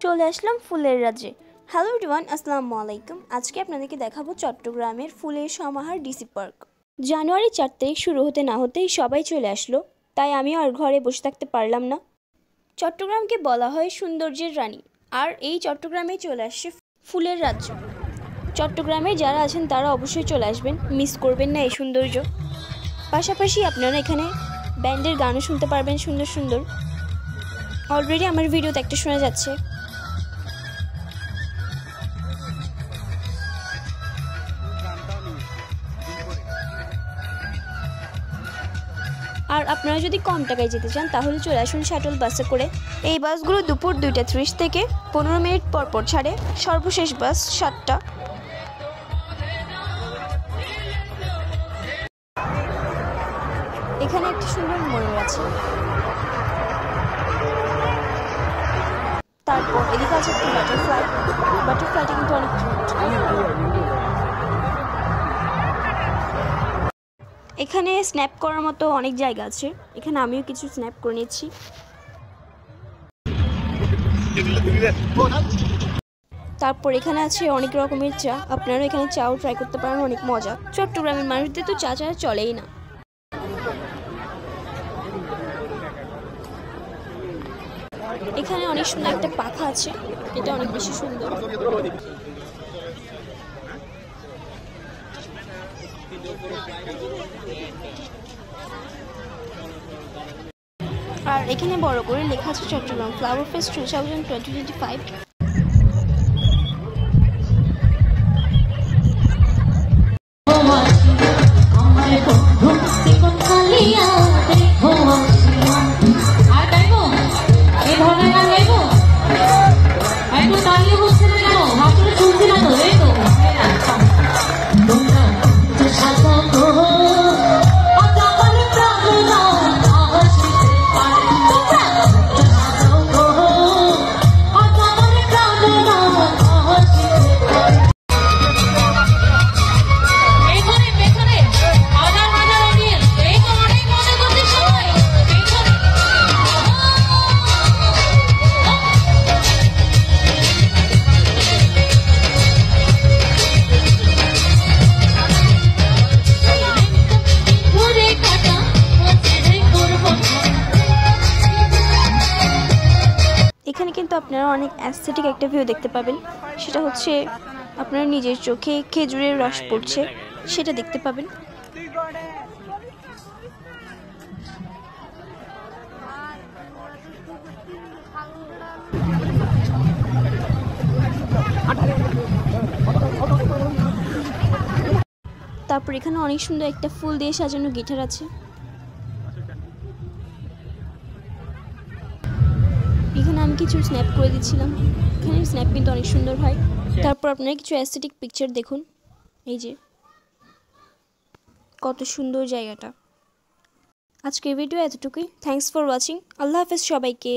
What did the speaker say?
চলে আসলাম ফুলের রাজ্যে। হ্যালো এভরিওয়ান, আসসালামু আলাইকুম। আজকে আপনাদেরকে দেখাবো চট্টগ্রামের ফুলের সমাহার ডিসি পার্ক। জানুয়ারি 4 তারিখ শুরু হতে না হতেই সবাই চলে আসলো, তাই আমিও আর ঘরে বসে থাকতে পারলাম না। চট্টগ্রামকে বলা হয় সৌন্দর্যের রানী, আর এই চট্টগ্রামেই চলে আসছে ফুলের রাজ্য। চট্টগ্রামে যারা আছেন তারা অবশ্যই চলে আসবেন, মিস করবেন না এই সৌন্দর্য। পাশাপাশি আপনারা এখানে ব্যান্ডের গানও শুনতে পারবেন সুন্দর সুন্দর। অলরেডি আমার ভিডিওতে একটা শোনা যাচ্ছে। আর আপনারা যদি কম টাকায় যেতে চান তাহলে চলে আসুন শাটল বাসে করে। এই বাসগুলো দুপুর 2:30 থেকে 15 মিনিট পর পর ছাড়ে। সর্বশেষ বাস 7টা। এখানে একটি সুন্দর ময়ূর আছে। তারপর এদিকে আছে একটি বাটারফ্লাইটা কিন্তু অনেক কিউট। এখানে স্ন্যাপ করার মতো অনেক জায়গা আছে, এখানে আমিও কিছু স্ন্যাপ করে নিচ্ছি। তারপর এখানে আছে অনেক রকমের চা, আপনারা এখানে চাও ট্রাই করতে পারেন, অনেক মজা। চট্টগ্রামের মানুষদের তো চা ছাড়া চলেই না। এখানে অনেক সুন্দর একটা পাখা আছে, এটা অনেক বেশি সুন্দর। আর এখানে বড় করে লেখা আছে চট্টগ্রাম ফ্লাওয়ার ফেস্ট 2025। এখানে কিন্তু আপনারা অনেক অ্যাস্থেটিক একটা ভিউ দেখতে পাবেন, সেটা হচ্ছে আপনারা নিজের চোখে খেজুরের রস পড়ছে সেটা দেখতে পাবেন। তারপর এখানে অনেক সুন্দর একটা ফুল দিয়ে সাজানো গিটার আছে। এখানে আমি কিছু স্ন্যাপ করে দিচ্ছিলাম, এখানে স্ন্যাপ কিন্তু অনেক সুন্দর হয়। তারপর আপনারা কিছু অ্যাস্থেটিক পিকচার দেখুন, এই যে কত সুন্দর জায়গাটা। আজকের ভিডিও এতটুকুই। Thanks for watching. আল্লাহ হাফেজ সবাইকে।